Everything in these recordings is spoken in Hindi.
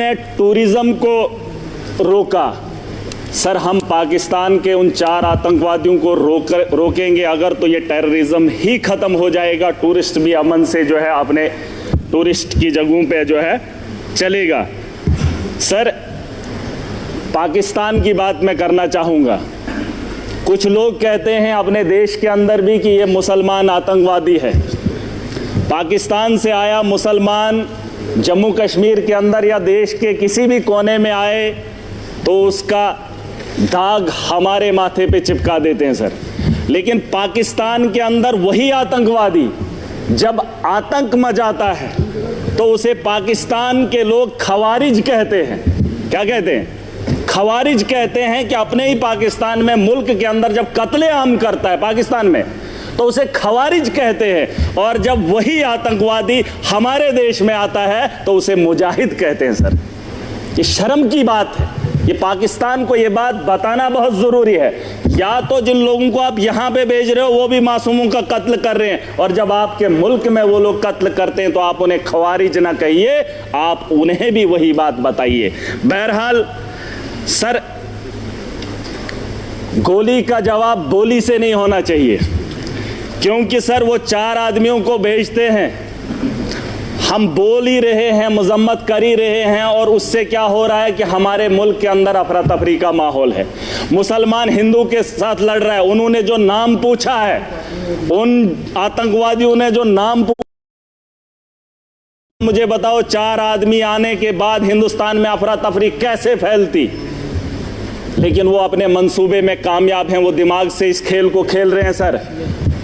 ने टूरिज्म को रोका। सर, हम पाकिस्तान के उन 4 आतंकवादियों को रोकेंगे अगर, तो ये टेररिज्म ही ख़त्म हो जाएगा। टूरिस्ट भी अमन से जो है अपने टूरिस्ट की जगहों पे जो है चलेगा। सर, पाकिस्तान की बात मैं करना चाहूँगा। कुछ लोग कहते हैं अपने देश के अंदर भी कि ये मुसलमान आतंकवादी है। पाकिस्तान से आया मुसलमान जम्मू कश्मीर के अंदर या देश के किसी भी कोने में आए तो उसका दाग हमारे माथे पे चिपका देते हैं सर। लेकिन पाकिस्तान के अंदर वही आतंकवादी जब आतंक मचाता है तो उसे पाकिस्तान के लोग खवारिज कहते हैं। क्या कहते हैं? खवारिज कहते हैं कि अपने ही पाकिस्तान में, मुल्क के अंदर जब कत्लेआम करता है पाकिस्तान में, तो उसे खवारिज कहते हैं। और जब वही आतंकवादी हमारे देश में आता है तो उसे मुजाहिद कहते हैं सर। ये शर्म की बात है। ये पाकिस्तान को ये बात बताना बहुत ज़रूरी है। या तो जिन लोगों को आप यहाँ पे भेज रहे हो वो भी मासूमों का कत्ल कर रहे हैं, और जब आपके मुल्क में वो लोग कत्ल करते हैं तो आप उन्हें खवारिज ना कहिए, आप उन्हें भी वही बात बताइए। बहरहाल सर, गोली का जवाब गोली से नहीं होना चाहिए, क्योंकि सर वो 4 आदमियों को भेजते हैं, हम बोल ही रहे हैं, मजम्मत कर ही रहे हैं, और उससे क्या हो रहा है कि हमारे मुल्क के अंदर अफरा तफरी का माहौल है। मुसलमान हिंदू के साथ लड़ रहा है। उन्होंने जो नाम पूछा है, उन आतंकवादियों ने जो नाम पूछा, मुझे बताओ 4 आदमी आने के बाद हिंदुस्तान में अफरा तफरी कैसे फैलती? लेकिन वो अपने मंसूबे में कामयाब हैं, वो दिमाग से इस खेल को खेल रहे हैं सर।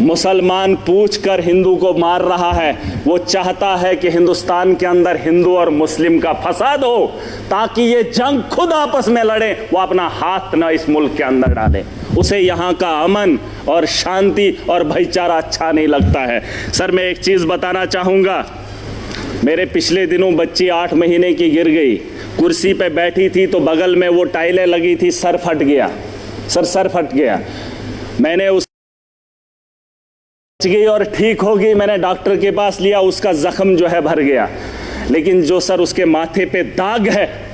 मुसलमान पूछकर हिंदू को मार रहा है। वो चाहता है कि हिंदुस्तान के अंदर हिंदू और मुस्लिम का फसाद हो, ताकि ये जंग खुद आपस में लड़े, वो अपना हाथ न इस मुल्क के अंदर डाले। उसे यहाँ का अमन और शांति और भाईचारा अच्छा नहीं लगता है। सर, मैं एक चीज़ बताना चाहूँगा। मेरे पिछले दिनों बच्ची 8 महीने की गिर गई, कुर्सी पे बैठी थी तो बगल में वो टाइलें लगी थी, सर फट गया। सर फट गया। मैंने उस गई और ठीक हो गई, मैंने डॉक्टर के पास लिया, उसका जख्म जो है भर गया। लेकिन जो सर उसके माथे पे दाग है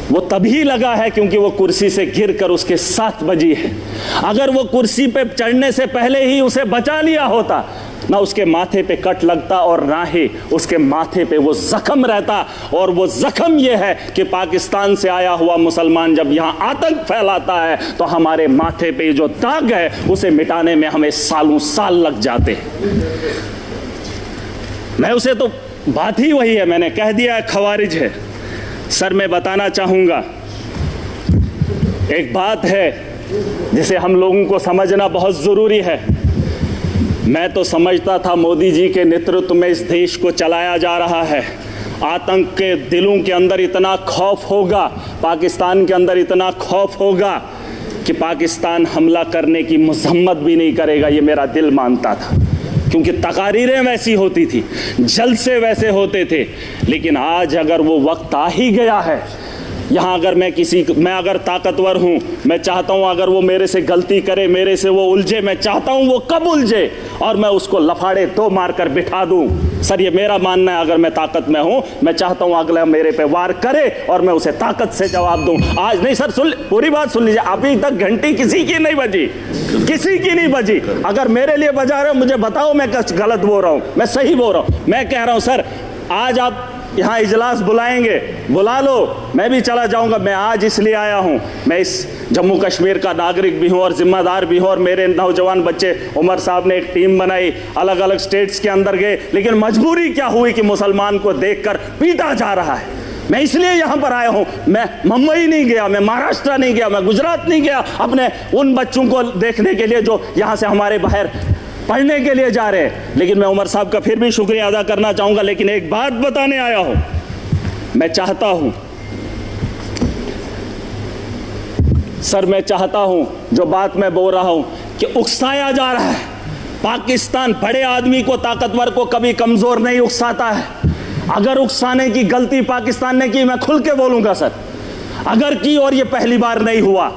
वो तभी लगा है क्योंकि वो कुर्सी से गिरकर उसके 7 बजी है। अगर वो कुर्सी पे चढ़ने से पहले ही उसे बचा लिया होता, ना उसके माथे पे कट लगता और ना ही उसके माथे पे वो जख्म रहता। और वो जख्म ये है कि पाकिस्तान से आया हुआ मुसलमान जब यहाँ आतंक फैलाता है तो हमारे माथे पे जो दाग है उसे मिटाने में हमें सालों साल लग जाते हैं। मैं उसे तो बात ही वही है, मैंने कह दिया है, खवारिज है। सर, मैं बताना चाहूँगा, एक बात है जिसे हम लोगों को समझना बहुत ज़रूरी है। मैं तो समझता था मोदी जी के नेतृत्व में इस देश को चलाया जा रहा है। आतंक के दिलों के अंदर इतना खौफ होगा, पाकिस्तान के अंदर इतना खौफ होगा कि पाकिस्तान हमला करने की मजम्मत भी नहीं करेगा, ये मेरा दिल मानता था। क्योंकि तकारीरें वैसी होती थी, जलसे वैसे होते थे। लेकिन आज अगर वो वक्त आ ही गया है, यहाँ अगर मैं अगर ताकतवर हूँ, मैं चाहता हूँ अगर वो मेरे से गलती करे, मेरे से वो उलझे, मैं चाहता हूँ वो कब उलझे और मैं उसको लफाड़े 2 मारकर बिठा दूँ। सर, ये मेरा मानना है। अगर मैं ताकत में हूँ, मैं चाहता हूँ अगला मेरे पे वार करे और मैं उसे ताकत से जवाब दूँ। आज नहीं सर, सुन, पूरी बात सुन लीजिए। अभी तक घंटी किसी की नहीं बजी, किसी की नहीं बजी। अगर मेरे लिए बजा रहे हो मुझे बताओ मैं गलत बोल रहा हूँ, मैं सही बोल रहा हूँ। मैं कह रहा हूँ सर, आज आप यहाँ इजलास बुलाएंगे, बुला लो, मैं भी चला जाऊँगा। मैं आज इसलिए आया हूँ, मैं इस जम्मू कश्मीर का नागरिक भी हूँ और जिम्मेदार भी हूँ। और मेरे नौजवान बच्चे, उमर साहब ने एक टीम बनाई, अलग अलग स्टेट्स के अंदर गए, लेकिन मजबूरी क्या हुई कि मुसलमान को देखकर पीटा जा रहा है। मैं इसलिए यहाँ पर आया हूँ। मैं मुंबई नहीं गया, मैं महाराष्ट्र नहीं गया, मैं गुजरात नहीं गया अपने उन बच्चों को देखने के लिए जो यहाँ से हमारे बाहर पढ़ने के लिए जा रहे हैं। लेकिन मैं उमर साहब का फिर भी शुक्रिया अदा करना चाहूँगा। लेकिन एक बात बताने आया हूँ, मैं चाहता हूँ सर, मैं चाहता हूँ जो बात मैं बोल रहा हूँ कि उकसाया जा रहा है। पाकिस्तान बड़े आदमी को, ताकतवर को कभी कमज़ोर नहीं उकसाता है। अगर उकसाने की गलती पाकिस्तान ने की, मैं खुल के बोलूँगा सर, अगर की, और ये पहली बार नहीं हुआ।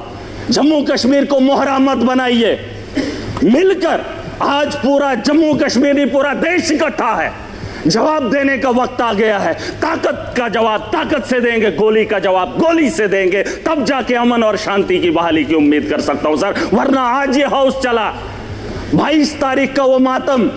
जम्मू कश्मीर को मोहरा मत बनाइए, मिलकर आज पूरा जम्मू कश्मीर, पूरा देश इकट्ठा है। जवाब देने का वक्त आ गया है। ताकत का जवाब ताकत से देंगे, गोली का जवाब गोली से देंगे, तब जाके अमन और शांति की बहाली की उम्मीद कर सकता हूं सर। वरना आज ये हाउस चला 22 तारीख का वो मातम,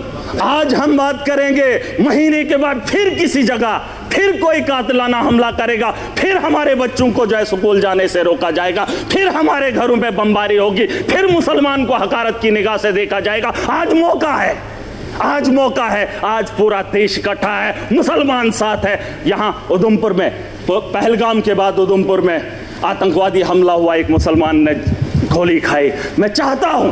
आज हम बात करेंगे, महीने के बाद फिर किसी जगह फिर कोई कातिलाना हमला करेगा, फिर हमारे बच्चों को जो है स्कूल जाने से रोका जाएगा, फिर हमारे घरों पे बमबारी होगी, फिर मुसलमान को हकारत की निगाह से देखा जाएगा। आज मौका है, आज मौका है, आज पूरा देश इकट्ठा है, मुसलमान साथ है। यहां उधमपुर में पहलगाम के बाद उधमपुर में आतंकवादी हमला हुआ, एक मुसलमान ने गोली खाई। मैं चाहता हूं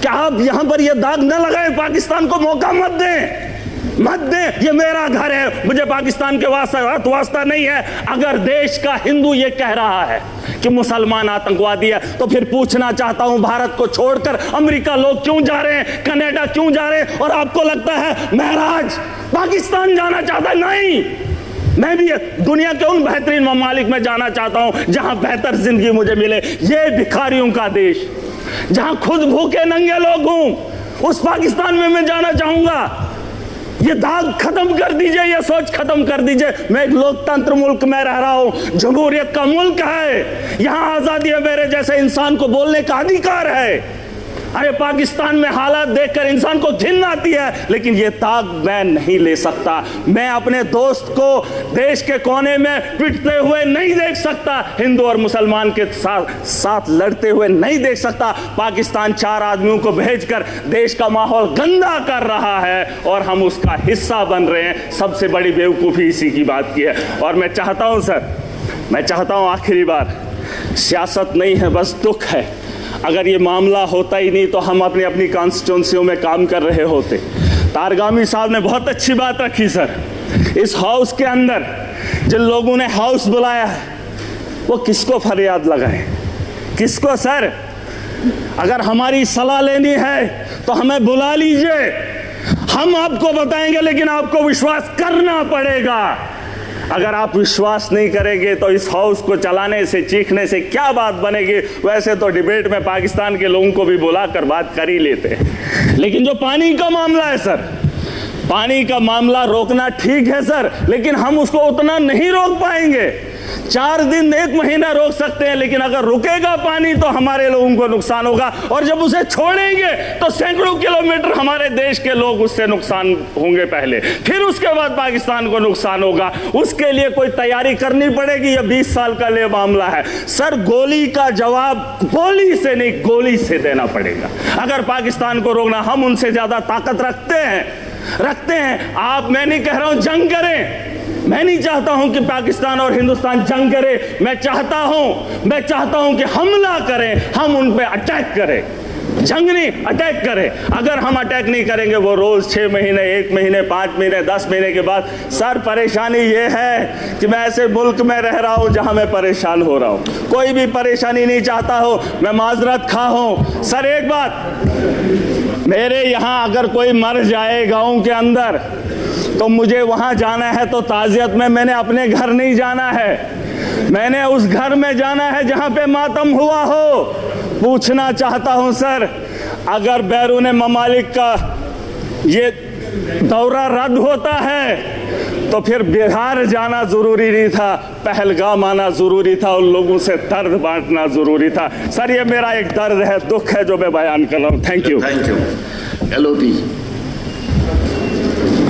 कि आप यहां पर यह दाग न लगाएं, पाकिस्तान को मौका मत दें, मत दें। ये मेरा घर है, मुझे पाकिस्तान के वास्ता नहीं है। अगर देश का हिंदू ये कह रहा है कि मुसलमान आतंकवादी है, तो फिर पूछना चाहता हूं, भारत को छोड़कर अमेरिका लोग क्यों जा रहे हैं, कनाडा क्यों जा रहे हैं? और आपको लगता है महराज पाकिस्तान जाना चाहता है? नहीं, मैं भी दुनिया के उन बेहतरीन ममालिक में जाना चाहता हूं जहां बेहतर जिंदगी मुझे मिले। ये भिखारियों का देश, जहां खुद भूखे नंगे लोग हूं, उस पाकिस्तान में मैं जाना चाहूंगा। ये दाग खत्म कर दीजिए, ये सोच खत्म कर दीजिए। मैं एक लोकतंत्र मुल्क में रह रहा हूं, जमहूरियत का मुल्क है, यहां आजादी है, मेरे जैसे इंसान को बोलने का अधिकार है। अरे पाकिस्तान में हालात देखकर इंसान को घिन आती है, लेकिन ये दाग मैं नहीं ले सकता। मैं अपने दोस्त को देश के कोने में पिटते हुए नहीं देख सकता, हिंदू और मुसलमान के साथ लड़ते हुए नहीं देख सकता। पाकिस्तान 4 आदमियों को भेजकर देश का माहौल गंदा कर रहा है और हम उसका हिस्सा बन रहे हैं। सबसे बड़ी बेवकूफ़ी इसी की बात की है। और मैं चाहता हूं सर, मैं चाहता हूं आखिरी बार, सियासत नहीं है, बस दुख है। अगर ये मामला होता ही नहीं तो हम अपनी अपनी कॉन्स्टिट्यूंसियों में काम कर रहे होते। तारगामी साहब ने बहुत अच्छी बात रखी सर। इस हाउस के अंदर जिन लोगों ने हाउस बुलाया है, वो किसको फरियाद लगाए, किसको? सर, अगर हमारी सलाह लेनी है तो हमें बुला लीजिए, हम आपको बताएंगे, लेकिन आपको विश्वास करना पड़ेगा। अगर आप विश्वास नहीं करेंगे तो इस हाउस को चलाने से, चीखने से क्या बात बनेगी? वैसे तो डिबेट में पाकिस्तान के लोगों को भी बुलाकर बात कर ही लेते हैं, लेकिन जो पानी का मामला है सर, पानी का मामला रोकना ठीक है सर, लेकिन हम उसको उतना नहीं रोक पाएंगे। 4 दिन 1 महीना रोक सकते हैं, लेकिन अगर रुकेगा पानी तो हमारे लोगों को नुकसान होगा, और जब उसे छोड़ेंगे तो सैकड़ों किलोमीटर हमारे देश के लोग उससे नुकसान होंगे पहले, फिर उसके बाद पाकिस्तान को नुकसान होगा। उसके लिए कोई तैयारी करनी पड़ेगी। यह 20 साल का लिए मामला है सर। गोली का जवाब गोली से नहीं, गोली से देना पड़ेगा। अगर पाकिस्तान को रोकना, हम उनसे ज्यादा ताकत रखते हैं। आप, मैं नहीं कह रहा हूं जंग करें, मैं नहीं चाहता हूं कि पाकिस्तान और हिंदुस्तान जंग करे। मैं चाहता हूं कि हमला करें, हम उन पे अटैक करें, जंग नहीं, अटैक करें। अगर हम अटैक नहीं करेंगे, वो रोज 6 महीने, 1 महीने, 5 महीने, 10 महीने के बाद। सर, परेशानी ये है कि मैं ऐसे मुल्क में रह रहा हूं जहां मैं परेशान हो रहा हूं। कोई भी परेशानी नहीं चाहता हो, मैं माजरत खा हूं। सर, एक बात, मेरे यहां अगर कोई मर जाए गांव के अंदर, तो मुझे वहां जाना है तो ताजियत में मैंने अपने घर नहीं जाना है, मैंने उस घर में जाना है जहां पे मातम हुआ हो। पूछना चाहता हूं सर, अगर बैरून ममालिक का ये दौरा रद्द होता है तो फिर बिहार जाना जरूरी नहीं था, पहलगाम आना जरूरी था, उन लोगों से दर्द बांटना जरूरी था। सर, ये मेरा एक दर्द है, दुख है जो मैं बयान कर रहा हूं। Thank you. LOT